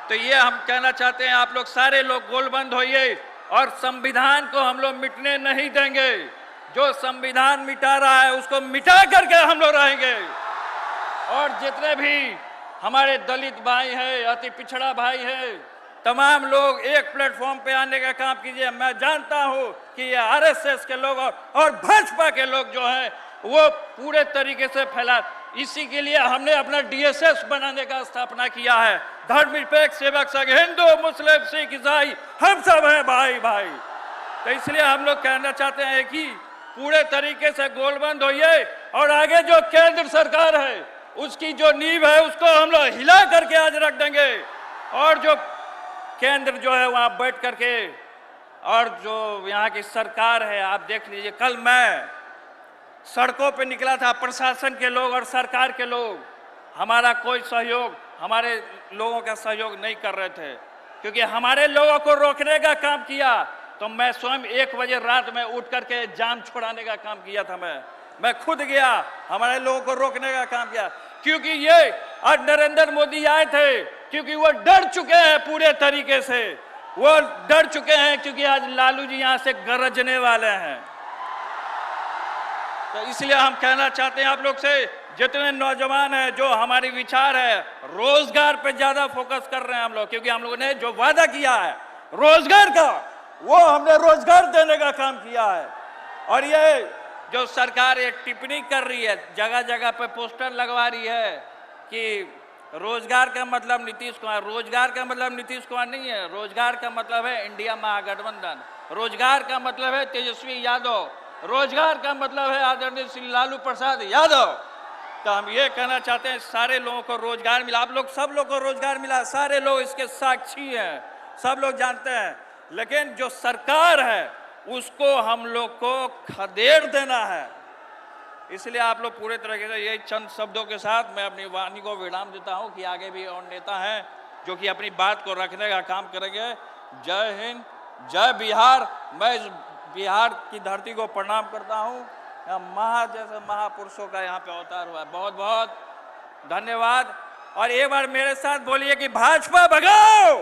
तो ये हम कहना चाहते हैं, आप लोग सारे लोग गोलबंद होइए और संविधान को हम लोग मिटने नहीं देंगे। जो संविधान मिटा रहा है उसको मिटा करके हम लोग रहेंगे। और जितने भी हमारे दलित भाई हैं, अति पिछड़ा भाई है, तमाम लोग एक प्लेटफॉर्म पे आने का काम कीजिए। मैं जानता हूं कि ये आरएसएस के लोग और भाजपा के लोग जो हैं वो पूरे तरीके से फैला, इसी के लिए हमने अपना डीएसएस बनाने का स्थापना किया है। धर्मनिरपेक्ष सेवक संघ, हिंदू मुस्लिम सिख ईसाई हम सब हैं भाई भाई। तो इसलिए हम लोग कहना चाहते हैं कि पूरे तरीके से गोलबंद होइए और आगे जो केंद्र सरकार है उसकी जो नींव है उसको हम लोग हिला करके आज रख देंगे। और जो केंद्र जो है वहां बैठ करके, और जो यहाँ की सरकार है, आप देख लीजिए, कल मैं सड़कों पे निकला था, प्रशासन के लोग और सरकार के लोग हमारा कोई सहयोग, हमारे लोगों का सहयोग नहीं कर रहे थे, क्योंकि हमारे लोगों को रोकने का काम किया। तो मैं स्वयं 1 बजे रात में उठ करके जाम छुड़ाने का काम किया था। मैं खुद गया, हमारे लोगों को रोकने का काम किया, क्योंकि ये आज नरेंद्र मोदी आए थे, क्योंकि वो डर चुके हैं पूरे तरीके से, वो डर चुके हैं, क्योंकि आज लालू जी यहां से गरजने वाले हैं। तो इसलिए हम कहना चाहते हैं आप लोग से, जितने नौजवान हैं, जो हमारी विचार है, रोजगार पे ज्यादा फोकस कर रहे हैं हम लोग, क्योंकि हम लोगों ने जो वादा किया है रोजगार का, वो हमने रोजगार देने का काम किया है। और ये जो सरकार एक टिप्पणी कर रही है, जगह जगह पे पोस्टर लगवा रही है कि रोजगार का मतलब नीतीश कुमार, रोजगार का मतलब नीतीश कुमार नहीं है, रोजगार का मतलब है इंडिया महागठबंधन, रोजगार का मतलब है तेजस्वी यादव, रोजगार का मतलब है आदरणीय श्री लालू प्रसाद यादव। तो हम ये कहना चाहते हैं, सारे लोगों को रोजगार मिला, आप लोग सब लोग को रोजगार मिला, सारे लोग इसके साक्षी हैं, सब लोग जानते हैं। लेकिन जो सरकार है उसको हम लोग को खदेड़ देना है। इसलिए आप लोग पूरे तरीके से, यही चंद शब्दों के साथ मैं अपनी वाणी को विराम देता हूं कि आगे भी और नेता हैं जो कि अपनी बात को रखने का काम करेंगे। जय हिंद, जय बिहार। मैं इस बिहार की धरती को प्रणाम करता हूं, जैसे महापुरुषों का यहाँ पे अवतार हुआ है। बहुत बहुत धन्यवाद। और एक बार मेरे साथ बोलिए कि भाजपा भगाओ,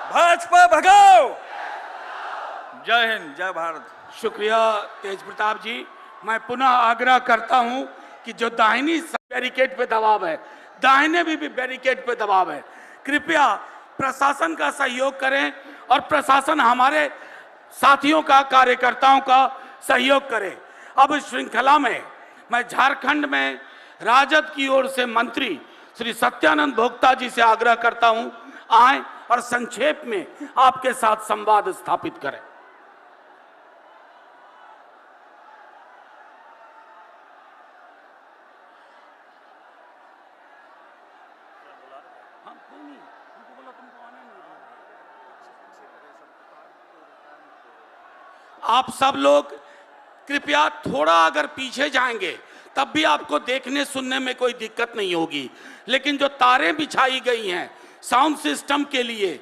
भाजपा भगाओ। जय हिंद, जय भारत। शुक्रिया तेज प्रताप जी। मैं पुनः आग्रह करता हूं कि जो दाहिनी बैरिकेड पे दबाव है, दाहिने भी बैरिकेड पे दबाव है, कृपया प्रशासन का सहयोग करें और प्रशासन हमारे साथियों का, कार्यकर्ताओं का सहयोग करे। अब इस श्रृंखला में मैं झारखंड में राजद की ओर से मंत्री श्री सत्यानंद भोक्ता जी से आग्रह करता हूं, आए और संक्षेप में आपके साथ संवाद स्थापित करें। आप सब लोग कृपया थोड़ा अगर पीछे जाएंगे तब भी आपको देखने सुनने में कोई दिक्कत नहीं होगी, लेकिन जो तारें बिछाई गई हैं साउंड सिस्टम के लिए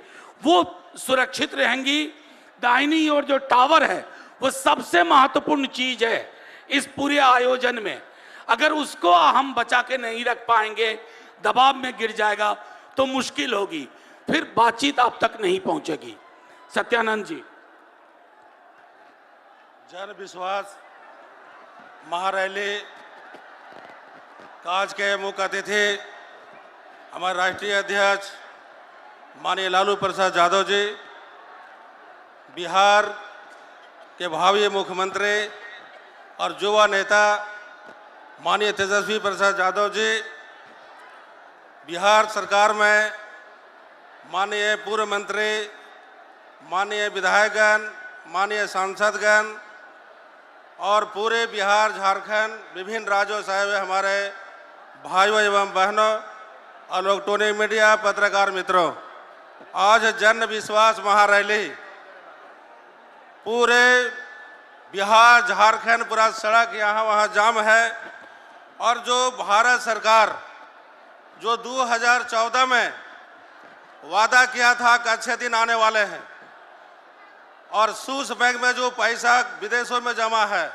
वो सुरक्षित रहेंगी। दाहिनी ओर जो टावर है वो सबसे महत्वपूर्ण चीज है इस पूरे आयोजन में। अगर उसको हम बचा के नहीं रख पाएंगे, दबाव में गिर जाएगा तो मुश्किल होगी, फिर बातचीत आप तक नहीं पहुंचेगी। सत्यानंद जी। जन विश्वास महारैली का आज के मुख्य अतिथि हमारे राष्ट्रीय अध्यक्ष माननीय लालू प्रसाद यादव जी, बिहार के भावी मुख्यमंत्री और युवा नेता माननीय तेजस्वी प्रसाद यादव जी, बिहार सरकार में माननीय पूर्व मंत्री, माननीय विधायकगण, माननीय सांसदगण और पूरे बिहार, झारखंड, विभिन्न राज्यों से आए हुए हमारे भाइयों एवं बहनों और इलेक्ट्रॉनिक मीडिया पत्रकार मित्रों, आज जन विश्वास महारैली पूरे बिहार, झारखंड, पूरा सड़क यहाँ वहाँ जाम है। और जो भारत सरकार जो 2014 में वादा किया था कि अच्छे दिन आने वाले हैं और स्विस बैंक में जो पैसा विदेशों में जमा है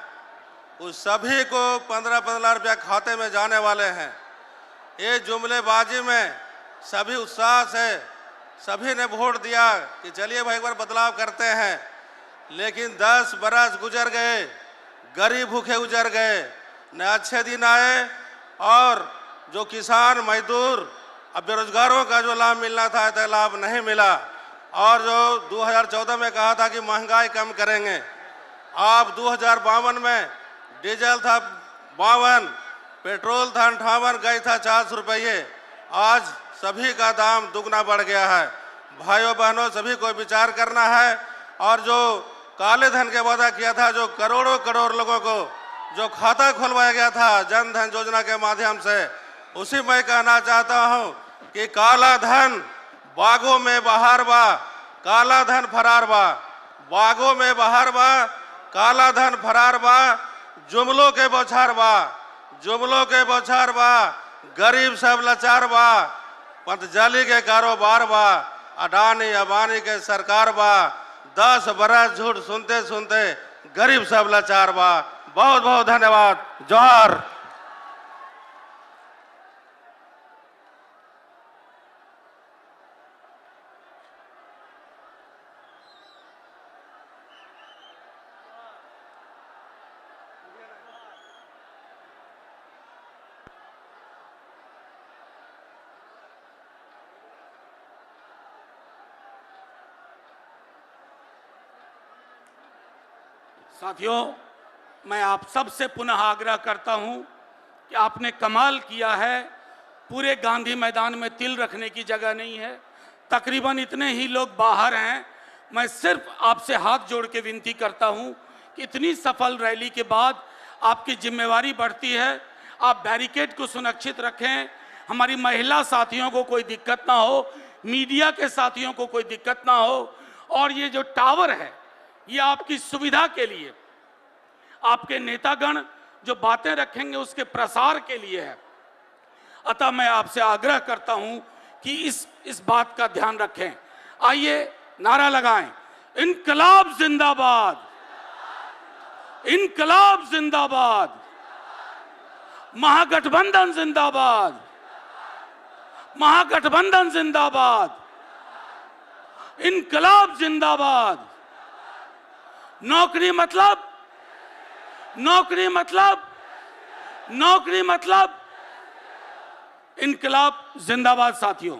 उस सभी को 15-15 लाख रुपया खाते में जाने वाले हैं। ये जुमलेबाजी में सभी उत्साह से सभी ने वोट दिया कि चलिए भाई एक बार बदलाव करते हैं, लेकिन 10 बरस गुजर गए, गरीब भूखे गुजर गए, न अच्छे दिन आए, और जो किसान मजदूर अब बेरोजगारों का जो लाभ मिलना था तो लाभ नहीं मिला। और जो 2014 में कहा था कि महंगाई कम करेंगे, आप 2052 में डीजल था 52, पेट्रोल था 58, गई था 400 रुपये, आज सभी का दाम दुगना बढ़ गया है। भाइयों बहनों, सभी को विचार करना है। और जो काले धन के वादा किया था, जो करोड़ों करोड़ लोगों को जो खाता खुलवाया गया था जन धन योजना के माध्यम से, उसी में कहना चाहता हूं कि काला धन बागों में बहार बा, काला धन फरार बा, बागों में बहार बा, काला धन फरार बा, जुमलों के बौछार बा, जुमलों के बौछार बा, गरीब सब लाचार बा, पतंजलि के कारोबार बा, अडानी अबानी के सरकार बा, 10 बरस झूठ सुनते सुनते गरीब सब लाचार बा। बहुत बहुत धन्यवाद। जोहार। साथियों, मैं आप सबसे पुनः आग्रह करता हूं कि आपने कमाल किया है। पूरे गांधी मैदान में तिल रखने की जगह नहीं है, तकरीबन इतने ही लोग बाहर हैं। मैं सिर्फ आपसे हाथ जोड़ के विनती करता हूं कि इतनी सफल रैली के बाद आपकी जिम्मेवारी बढ़ती है, आप बैरिकेड को सुरक्षित रखें, हमारी महिला साथियों को कोई दिक्कत ना हो, मीडिया के साथियों को कोई दिक्कत ना हो। और ये जो टावर है, ये आपकी सुविधा के लिए, आपके नेतागण जो बातें रखेंगे उसके प्रसार के लिए है। अतः मैं आपसे आग्रह करता हूं कि इस बात का ध्यान रखें। आइए नारा लगाएं, इनकलाब जिंदाबाद, इनकलाब जिंदाबाद, महागठबंधन जिंदाबाद, महागठबंधन जिंदाबाद, इनकलाब जिंदाबाद। नौकरी मतलब, नौकरी मतलब, नौकरी मतलब इनकलाब जिंदाबाद। साथियों,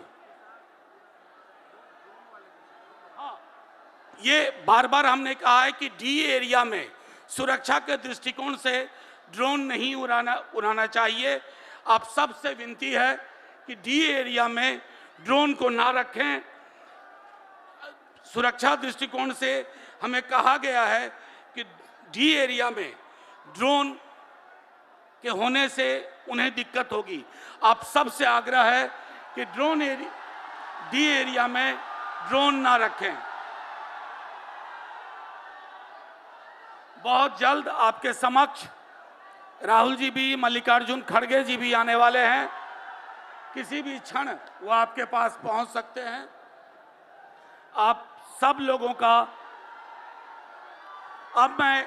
ये बार बार हमने कहा है कि डी एरिया में सुरक्षा के दृष्टिकोण से ड्रोन नहीं उड़ाना चाहिए। आप सबसे विनती है कि डी एरिया में ड्रोन को ना रखें। सुरक्षा दृष्टिकोण से हमें कहा गया है कि डी एरिया में ड्रोन के होने से उन्हें दिक्कत होगी। आप सबसे आग्रह है कि डी एरिया में ड्रोन ना रखें। बहुत जल्द आपके समक्ष राहुल जी भी, मल्लिकार्जुन खड़गे जी भी आने वाले हैं। किसी भी क्षण वो आपके पास पहुंच सकते हैं। आप सब लोगों का, अब मैं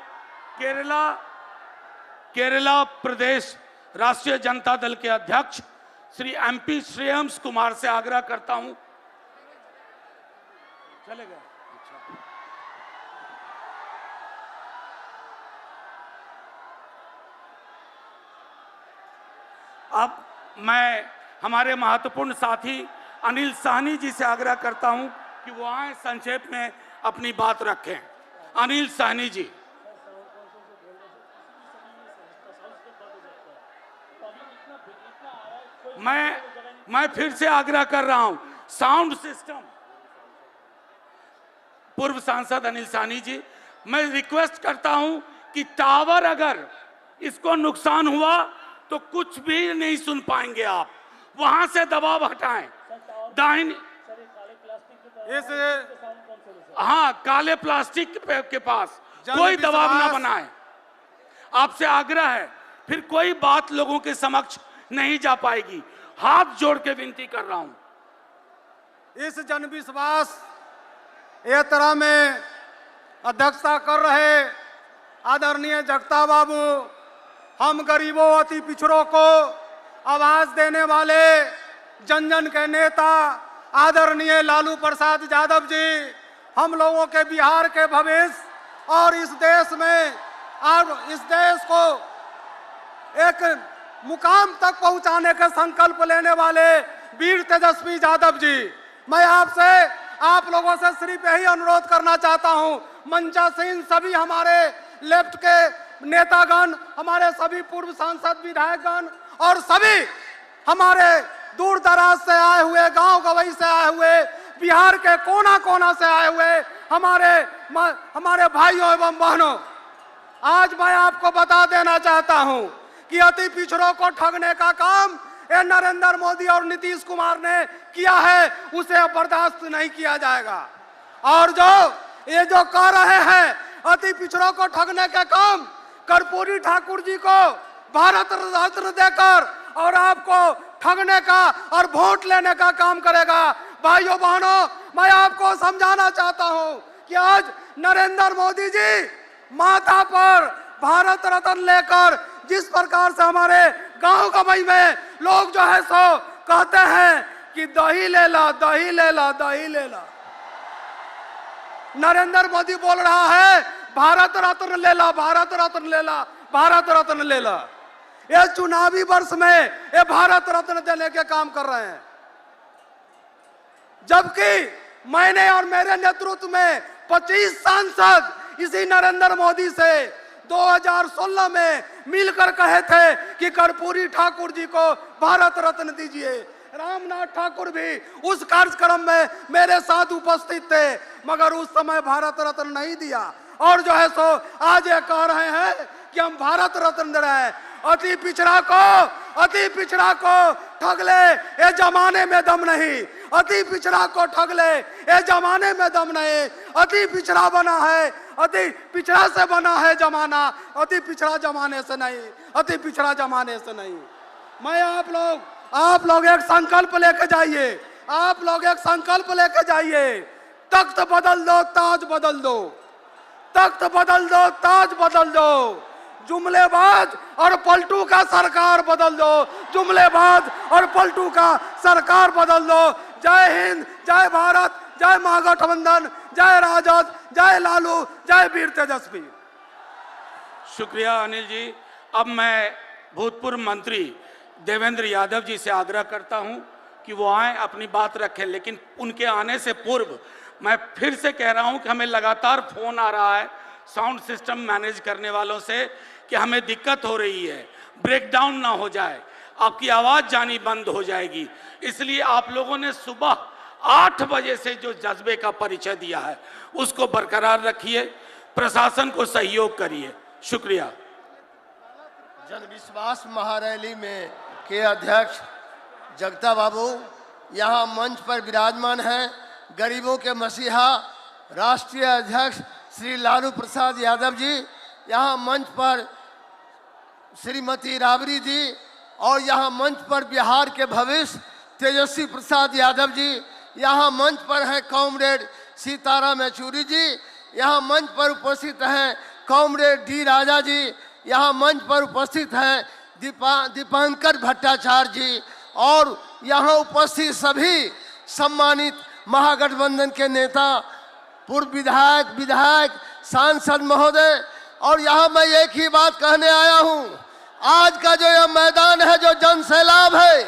केरला प्रदेश राष्ट्रीय जनता दल के अध्यक्ष श्री MP श्रेयंस कुमार से आग्रह करता हूं। चले गए? अच्छा। अब मैं हमारे महत्वपूर्ण साथी अनिल साहनी जी से आग्रह करता हूं कि वो आए, संक्षेप में अपनी बात रखें। अनिल साहनी जी। मैं फिर से आग्रह कर रहा हूं, साउंड सिस्टम। पूर्व सांसद अनिल साहनी जी, मैं रिक्वेस्ट करता हूं कि टावर अगर इसको नुकसान हुआ तो कुछ भी नहीं सुन पाएंगे आप, वहां से दबाव हटाएं। दाहिनी, हाँ, काले प्लास्टिक के पास कोई दबाव ना बनाए। आपसे आग्रह है, फिर कोई बात लोगों के समक्ष नहीं जा पाएगी। हाथ जोड़ के विनती कर रहा हूं। इस जन विश्वास यात्रा में अध्यक्षता कर रहे आदरणीय जगता बाबू, हम गरीबों अति पिछड़ों को आवाज देने वाले, जन जन के नेता आदरणीय लालू प्रसाद यादव जी हम लोगों के बिहार के भविष्य और इस देश में और इस देश को एक मुकाम तक पहुंचाने के संकल्प लेने वाले वीर तेजस्वी यादव जी, मैं आपसे आप लोगों से सिर्फ यही अनुरोध करना चाहता हूं, मंचासीन सभी हमारे लेफ्ट के नेतागण, हमारे सभी पूर्व सांसद विधायकगण और सभी हमारे दूर दराज से आए हुए, गांव गवई से आए हुए, बिहार के कोना कोना से आए हुए हमारे भाइयों एवं बहनों, आज मैं आपको बता देना चाहता हूं कि अति पिछड़ों को ठगने का काम ये नरेंद्र मोदी और नीतीश कुमार ने किया है, उसे अब बर्दाश्त नहीं किया जाएगा। और ये जो कर रहे हैं अति पिछड़ों को ठगने का काम, कर्पूरी ठाकुर जी को भारत रत्न देकर और आपको ठगने का और वोट लेने का काम करेगा। भाइयों बहनों, मैं आपको समझाना चाहता हूं कि आज नरेंद्र मोदी जी माथा पर भारत रत्न लेकर जिस प्रकार से हमारे गांव गवई में लोग जो है सो कहते हैं कि दही ले ला, दही ले ला, दही ले ला, नरेंद्र मोदी बोल रहा है भारत रत्न ले ला, भारत रत्न ले ला, भारत रत्न ले ला। ये चुनावी वर्ष में ये भारत रत्न देने के काम कर रहे हैं, जबकि मैंने और मेरे नेतृत्व में 25 सांसद इसी नरेंद्र मोदी से 2016 में मिलकर कहे थे कि कर्पूरी ठाकुर जी को भारत रत्न दीजिए। रामनाथ ठाकुर भी उस कार्यक्रम में मेरे साथ उपस्थित थे, मगर उस समय भारत रत्न नहीं दिया। और जो है सो आज ये कह रहे हैं कि हम भारत रत्न दे रहे हैं। अति पिछड़ा को ठग ले, ये जमाने में दम नहीं। अति पिछड़ा को ठग ले, ये जमाने में दम नहीं। अति पिछड़ा बना है, अति पिछड़ा से बना है जमाना, अति पिछड़ा जमाने से नहीं, अति पिछड़ा जमाने से नहीं। मैं आप लोग एक संकल्प लेके जाइए, आप लोग एक संकल्प लेके जाइए, तख्त बदल दो, ताज बदल दो, तख्त बदल दो, ताज बदल दो, जुमलेबाज और पलटू का सरकार बदल दो, जुमलेबाज और पलटू का सरकार बदल दो। जय हिंद, जय भारत, जय महागठबंधन, जय राजद, जय लालू, जय वीर तेजस्वी। शुक्रिया अनिल जी। अब मैं भूतपूर्व मंत्री देवेंद्र यादव जी से आग्रह करता हूं कि वो आए, अपनी बात रखें, लेकिन उनके आने से पूर्व मैं फिर से कह रहा हूं कि हमें लगातार फोन आ रहा है साउंड सिस्टम मैनेज करने वालों से कि हमें दिक्कत हो रही है, ब्रेकडाउन ना हो जाए, आपकी आवाज़ जानी बंद हो जाएगी। इसलिए आप लोगों ने सुबह 8 बजे से जो जज्बे का परिचय दिया है उसको बरकरार रखिए, प्रशासन को सहयोग करिए। शुक्रिया। जन विश्वास महारैली में के अध्यक्ष जगता बाबू यहाँ मंच पर विराजमान हैं। गरीबों के मसीहा राष्ट्रीय अध्यक्ष श्री लालू प्रसाद यादव जी यहाँ मंच पर, श्रीमती राबड़ी जी, और यहाँ मंच पर बिहार के भविष्य तेजस्वी प्रसाद यादव जी यहाँ मंच पर हैं। कॉमरेड सीताराम येचुरी जी यहाँ मंच पर उपस्थित हैं। कॉमरेड डी राजा जी यहाँ मंच पर उपस्थित हैं। दीपांकर भट्टाचार्य जी और यहाँ उपस्थित सभी सम्मानित महागठबंधन के नेता, पूर्व विधायक, सांसद महोदय। और यहाँ मैं एक ही बात कहने आया हूँ, आज का जो यह मैदान है, जो जन सैलाब है,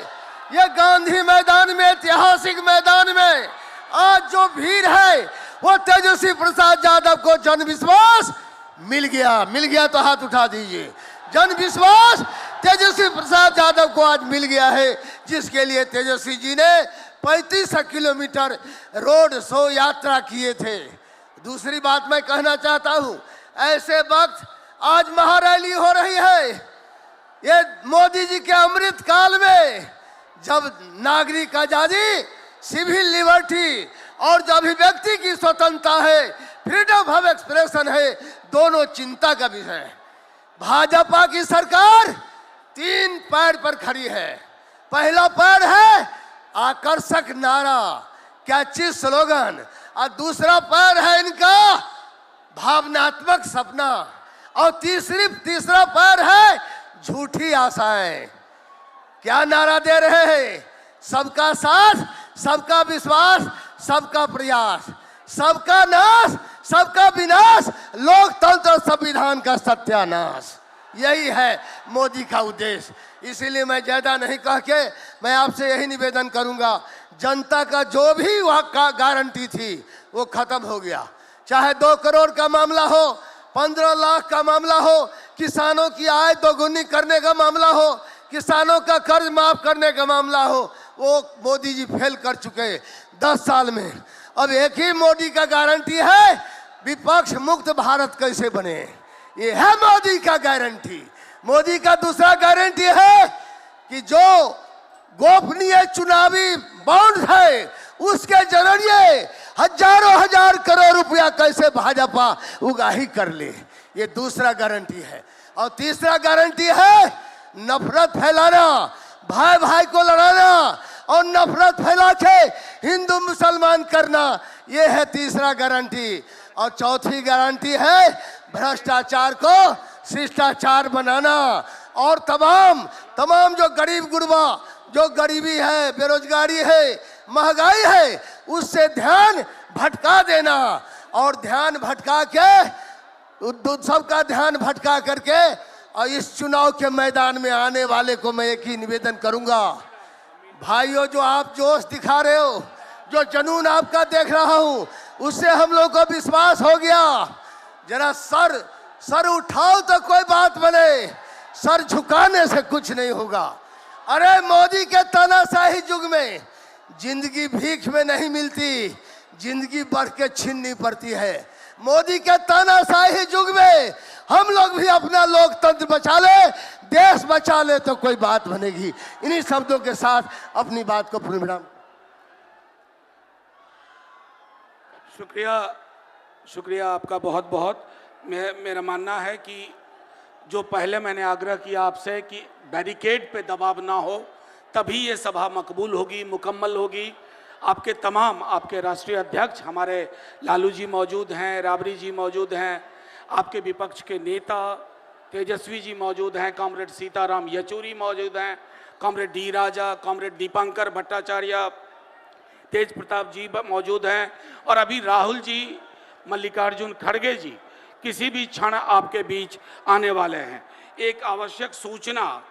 ये गांधी मैदान में, ऐतिहासिक मैदान में आज जो भीड़ है वो तेजस्वी प्रसाद यादव को जन विश्वास मिल गया तो हाथ उठा दीजिए। जन विश्वास तेजस्वी प्रसाद यादव को आज मिल गया है, जिसके लिए तेजस्वी जी ने 35 किलोमीटर रोड शो यात्रा किए थे। दूसरी बात मैं कहना चाहता हूं, ऐसे वक्त आज महारैली हो रही है, ये मोदी जी के अमृत काल में, जब नागरिक आजादी, सिविल लिबर्टी और जब अभिव्यक्ति की स्वतंत्रता है, फ्रीडम ऑफ एक्सप्रेशन है, दोनों चिंता का विषय है। भाजपा की सरकार 3 पैर पर खड़ी है। पहला पैर है आकर्षक नारा, कैची स्लोगन, और दूसरा पैर है इनका भावनात्मक सपना, और तीसरा पैर है झूठी आशाएं। क्या नारा दे रहे हैं? सबका साथ, सबका विश्वास, सबका प्रयास, सबका नाश, सबका विनाश, लोकतंत्र और संविधान का सत्यानाश, यही है मोदी का उद्देश्य। इसीलिए मैं ज्यादा नहीं कह के मैं आपसे यही निवेदन करूंगा, जनता का जो भी वहाँ का गारंटी थी वो खत्म हो गया। चाहे 2 करोड़ का मामला हो, 15 लाख का मामला हो, किसानों की आय दोगुनी करने का मामला हो, किसानों का कर्ज माफ करने का मामला हो, वो मोदी जी फेल कर चुके 10 साल में। अब एक ही मोदी का गारंटी है, विपक्ष मुक्त भारत कैसे बने, ये है मोदी का गारंटी। मोदी का दूसरा गारंटी है कि जो गोपनीय चुनावी बॉन्ड है उसके जरिए हजारों हजार करोड़ रुपया कैसे भाजपा उगाही कर ले, ये दूसरा गारंटी है। और तीसरा गारंटी है नफरत फैलाना, भाई भाई को लड़ाना और नफरत फैला के हिंदू मुसलमान करना, ये है तीसरा गारंटी। और चौथी गारंटी है भ्रष्टाचार को शिष्टाचार बनाना और तमाम जो गरीब गुरबा, जो गरीबी है, बेरोजगारी है, महंगाई है, उससे ध्यान भटका देना और ध्यान भटका के सबका ध्यान भटका करके और इस चुनाव के मैदान में आने वाले को मैं एक ही निवेदन करूंगा, भाइयों जो आप जोश दिखा रहे हो, जो जुनून आपका देख रहा हूं, उससे हम लोग को विश्वास हो गया। जरा सर उठाओ तो कोई बात बने, सर झुकाने से कुछ नहीं होगा। अरे मोदी के तानाशाही युग में जिंदगी भीख में नहीं मिलती, जिंदगी बढ़ के छीननी पड़ती है। मोदी के तानाशाही युग में हम लोग भी अपना लोकतंत्र बचा ले, देश बचा ले तो कोई बात बनेगी। इन्हीं शब्दों के साथ अपनी बात को पूर्ण विराम। शुक्रिया आपका बहुत बहुत। मेरा मानना है कि जो पहले मैंने आग्रह किया आपसे कि बैरिकेड पे दबाव ना हो, तभी ये सभा मकबूल होगी, मुकम्मल होगी। आपके राष्ट्रीय अध्यक्ष हमारे लालू जी मौजूद हैं, राबड़ी जी मौजूद हैं, आपके विपक्ष के नेता तेजस्वी जी मौजूद हैं, कॉमरेड सीताराम येचुरी मौजूद हैं, कॉमरेड डी राजा, कॉमरेड दीपांकर भट्टाचार्य, तेज प्रताप जी मौजूद हैं और अभी राहुल जी, मल्लिकार्जुन खड़गे जी किसी भी क्षण आपके बीच आने वाले हैं। एक आवश्यक सूचना,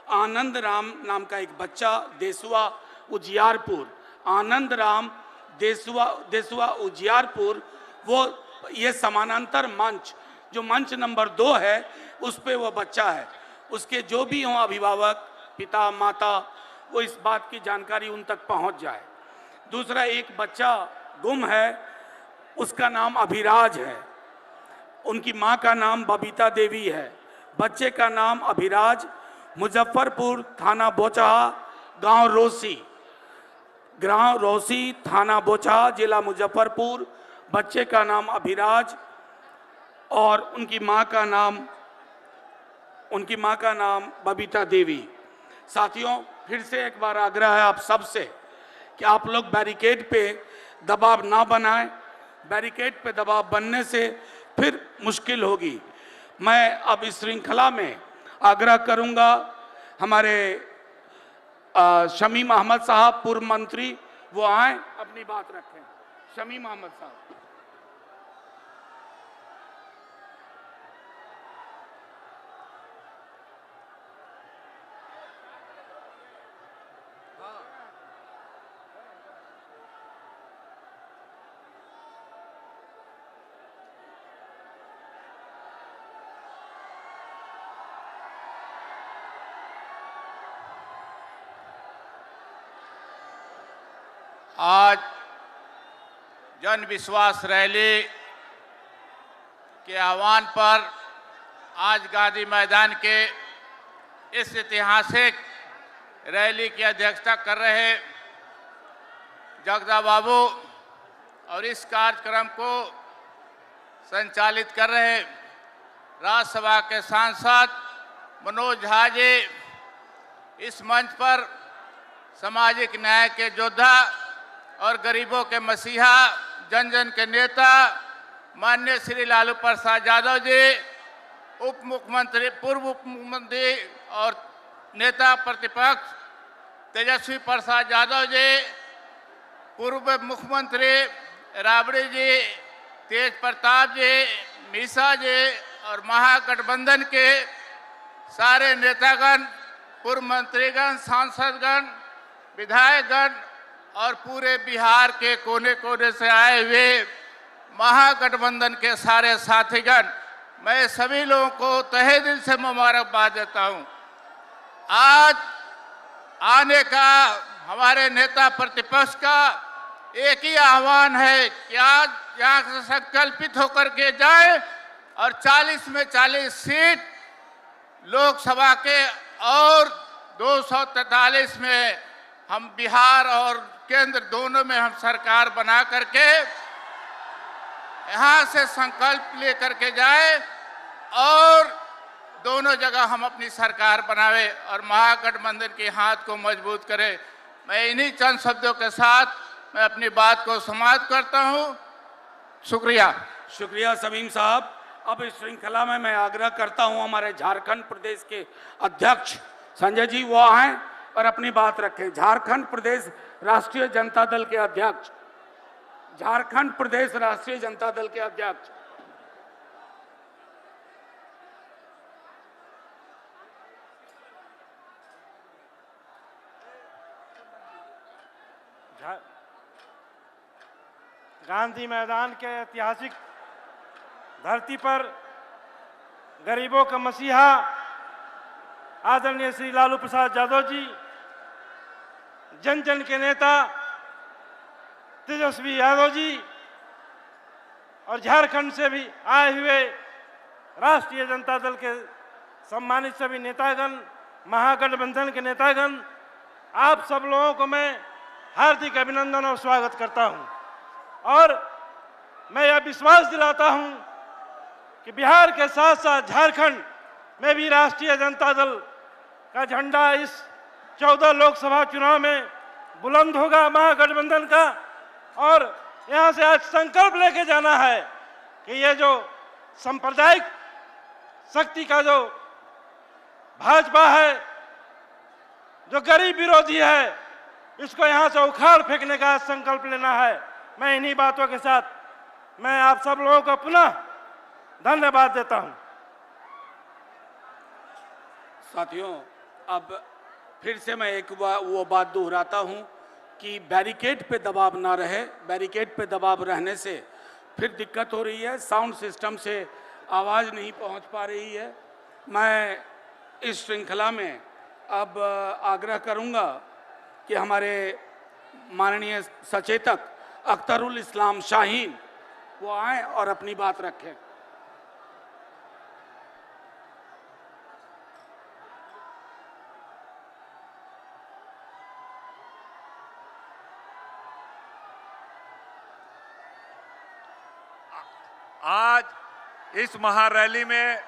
आनंद राम नाम का एक बच्चा देसुआ उजियारपुर, आनंद राम देसुआ उजियारपुर, वो ये समानांतर मंच जो मंच नंबर 2 है उस पे वो बच्चा है। उसके जो भी हों अभिभावक, पिता माता, वो इस बात की जानकारी उन तक पहुंच जाए। दूसरा, एक बच्चा गुम है, उसका नाम अभिराज है, उनकी माँ का नाम बबीता देवी है, बच्चे का नाम अभिराज, मुजफ्फरपुर थाना बोचहा, गांव रोसी थाना बोचहा, जिला मुजफ्फरपुर। बच्चे का नाम अभिराज और उनकी माँ का नाम बबीता देवी। साथियों, फिर से एक बार आग्रह है आप सबसे कि आप लोग बैरिकेड पे दबाव ना बनाएं। बैरिकेड पे दबाव बनने से फिर मुश्किल होगी। मैं अब इस श्रृंखला में आग्रह करूंगा, हमारे शमीम अहमद साहब पूर्व मंत्री, वो आए अपनी बात रखें। शमीम अहमद साहब। आज जन विश्वास रैली के आह्वान पर आज गांधी मैदान के इस ऐतिहासिक रैली की अध्यक्षता कर रहे जगदा बाबू और इस कार्यक्रम को संचालित कर रहे राज्यसभा के सांसद मनोज झा जी, इस मंच पर सामाजिक न्याय के योद्धा और गरीबों के मसीहा, जन जन के नेता माननीय श्री लालू प्रसाद यादव जी, पूर्व उप मुख्यमंत्री और नेता प्रतिपक्ष तेजस्वी प्रसाद यादव जी, पूर्व मुख्यमंत्री राबड़ी जी, तेज प्रताप जी, मीसा जी और महागठबंधन के सारे नेतागण, पूर्व मंत्रीगण, सांसदगण, विधायकगण और पूरे बिहार के कोने कोने से आए हुए महागठबंधन के सारे साथीगण, मैं सभी लोगों को तहे दिल से मुबारकबाद देता हूं। आज आने का हमारे नेता प्रतिपक्ष का एक ही आह्वान है कि आज यहाँ से संकल्पित होकर के जाए और 40 में 40 सीट लोकसभा के और 243 में हम बिहार और केंद्र दोनों में हम सरकार बना करके यहाँ से संकल्प लेकर के जाए और दोनों जगह हम अपनी सरकार बनावे और महागठबंधन के हाथ को मजबूत करें। मैं इन्हीं चंद शब्दों के साथ मैं अपनी बात को समाप्त करता हूँ। शुक्रिया। शुक्रिया समीम साहब। अब इस श्रृंखला में मैं आग्रह करता हूं हमारे झारखंड प्रदेश के अध्यक्ष संजय जी वो आए और अपनी बात रखें। झारखंड प्रदेश राष्ट्रीय जनता दल के अध्यक्ष, झारखंड प्रदेश राष्ट्रीय जनता दल के अध्यक्ष। गांधी मैदान के ऐतिहासिक धरती पर गरीबों का मसीहा आदरणीय श्री लालू प्रसाद यादव जी, जन जन के नेता तेजस्वी यादव जी और झारखंड से भी आए हुए राष्ट्रीय जनता दल के सम्मानित सभी नेतागण, महागठबंधन के नेतागण, आप सब लोगों को मैं हार्दिक अभिनंदन और स्वागत करता हूं। और मैं यह विश्वास दिलाता हूं कि बिहार के साथ साथ झारखंड में भी राष्ट्रीय जनता दल का झंडा इस 14 लोकसभा चुनाव में बुलंद होगा महागठबंधन का। और यहां से आज संकल्प लेके जाना है कि ये जो सांप्रदायिक शक्ति का जो भाजपा है, जो गरीब विरोधी है, इसको यहां से उखाड़ फेंकने का संकल्प लेना है। मैं इन्हीं बातों के साथ मैं आप सब लोगों को पुनः धन्यवाद देता हूं। साथियों, अब फिर से मैं एक वो बात दोहराता हूं कि बैरिकेड पे दबाव ना रहे। बैरिकेड पे दबाव रहने से फिर दिक्कत हो रही है, साउंड सिस्टम से आवाज़ नहीं पहुंच पा रही है। मैं इस श्रृंखला में अब आग्रह करूंगा कि हमारे माननीय सचेतक अख्तरुल इस्लाम शाहीन वो आए और अपनी बात रखें। आज इस महारैली में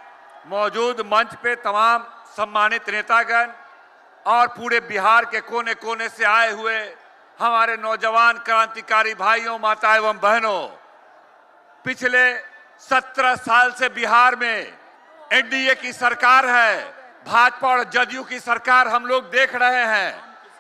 मौजूद मंच पे तमाम सम्मानित नेतागण और पूरे बिहार के कोने कोने से आए हुए हमारे नौजवान क्रांतिकारी भाइयों, माता एवं बहनों, पिछले 17 साल से बिहार में एनडीए की सरकार है, भाजपा और जदयू की सरकार हम लोग देख रहे हैं।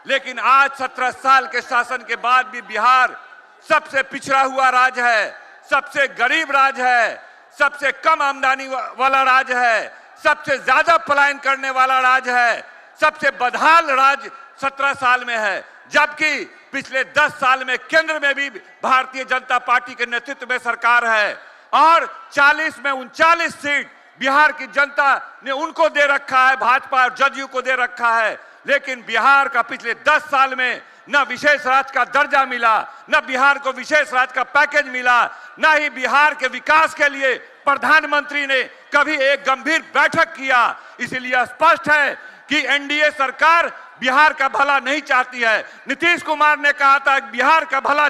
लेकिन आज 17 साल के शासन के बाद भी बिहार सबसे पिछड़ा हुआ राज्य है, सबसे गरीब राज्य है, सबसे कम आमदनी वाला राज्य है, सबसे ज्यादा पलायन करने वाला राज्य है, सबसे बदहाल राज्य 17 साल में है। जबकि पिछले 10 साल में केंद्र में भी भारतीय जनता पार्टी के नेतृत्व में सरकार है और 40 में 39 सीट बिहार की जनता ने उनको दे रखा है, भाजपा और जदयू को दे रखा है। लेकिन बिहार का पिछले 10 साल में न विशेष राज्य का दर्जा मिला, न बिहार को विशेष राज्य का पैकेज मिला, न ही बिहार के विकास के लिए प्रधानमंत्री ने कभी एक गंभीर बैठक किया। इसलिए स्पष्ट है कि एनडीए सरकार बिहार का भला नहीं चाहती है। नीतीश कुमार ने कहा था कि बिहार का भला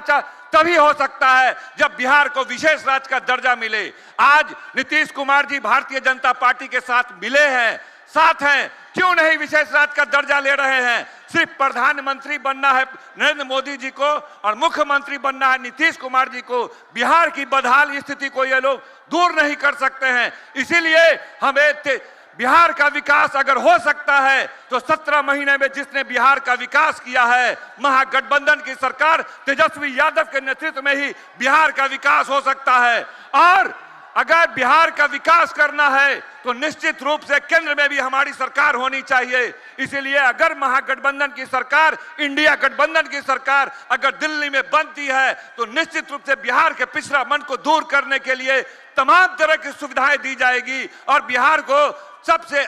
तभी हो सकता है जब बिहार को विशेष राज्य का दर्जा मिले। आज नीतीश कुमार जी भारतीय जनता पार्टी के साथ मिले हैं, साथ हैं, क्यों नहीं विशेष राज्य का दर्जा ले रहे हैं? सिर्फ प्रधानमंत्री बनना है नरेंद्र मोदी जी को और मुख्यमंत्री बनना है नीतीश कुमार जी को। बिहार की बदहाल स्थिति को ये लोग दूर नहीं कर सकते हैं। इसीलिए हमें बिहार का विकास अगर हो सकता है तो 17 महीने में जिसने बिहार का विकास किया है, महागठबंधन की सरकार तेजस्वी यादव के नेतृत्व में ही बिहार का विकास हो सकता है। और अगर बिहार का विकास करना है तो निश्चित रूप से केंद्र में भी हमारी सरकार होनी चाहिए। इसीलिए अगर महागठबंधन की सरकार, इंडिया गठबंधन की सरकार अगर दिल्ली में बनती है तो निश्चित रूप से बिहार के पिछड़ा मन को दूर करने के लिए तमाम तरह की सुविधाएं दी जाएगी और बिहार को सबसे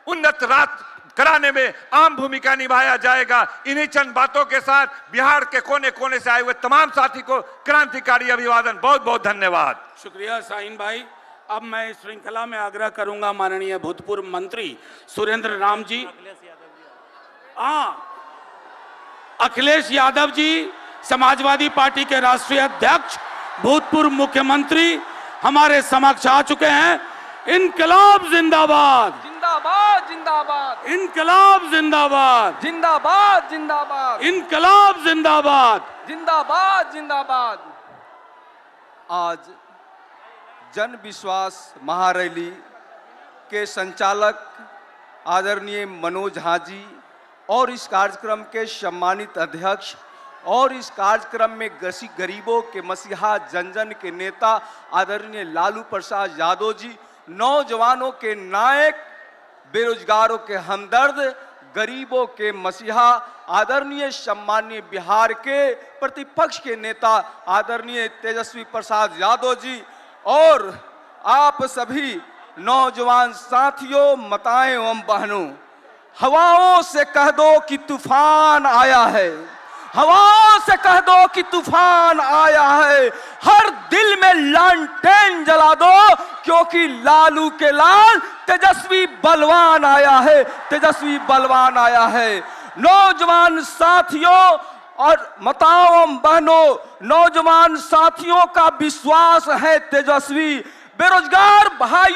उन्नत राज्य कराने में अहम भूमिका निभाया जाएगा। इन्हीं चंद बातों के साथ बिहार के कोने कोने से आए हुए तमाम साथी को क्रांतिकारी अभिवादन। बहुत बहुत धन्यवाद। शुक्रिया शाहीन भाई। अब मैं इस श्रृंखला में आग्रह करूंगा माननीय भूतपूर्व मंत्री सुरेंद्र राम जी, अखिलेश यादव जी, समाजवादी पार्टी के राष्ट्रीय अध्यक्ष, भूतपूर्व मुख्यमंत्री हमारे समक्ष आ चुके हैं। इनकलाब जिंदाबाद, जिंदाबाद जिंदाबाद, इनकलाब जिंदाबाद, जिंदाबाद जिंदाबाद, इनकलाब जिंदाबाद, जिंदाबाद जिंदाबाद। आज जन विश्वास महारैली के संचालक आदरणीय मनोज झा जी और इस कार्यक्रम के सम्मानित अध्यक्ष और इस कार्यक्रम में गरीबों के मसीहा, जन जन के नेता आदरणीय लालू प्रसाद यादव जी, नौजवानों के नायक, बेरोजगारों के हमदर्द, गरीबों के मसीहा आदरणीय सम्मानीय बिहार के प्रतिपक्ष के नेता आदरणीय तेजस्वी प्रसाद यादव जी और आप सभी नौजवान साथियों, माताएं एवं बहनों, हवाओं से कह दो कि तूफान आया है, हवाओं से कह दो कि तूफान आया है। हर दिल में लालटेन जला दो क्योंकि लालू के लाल तेजस्वी बलवान आया है, तेजस्वी बलवान आया है। नौजवान साथियों और माताओं बहनों, नौजवान साथियों का विश्वास है तेजस्वी। बेरोजगार भाई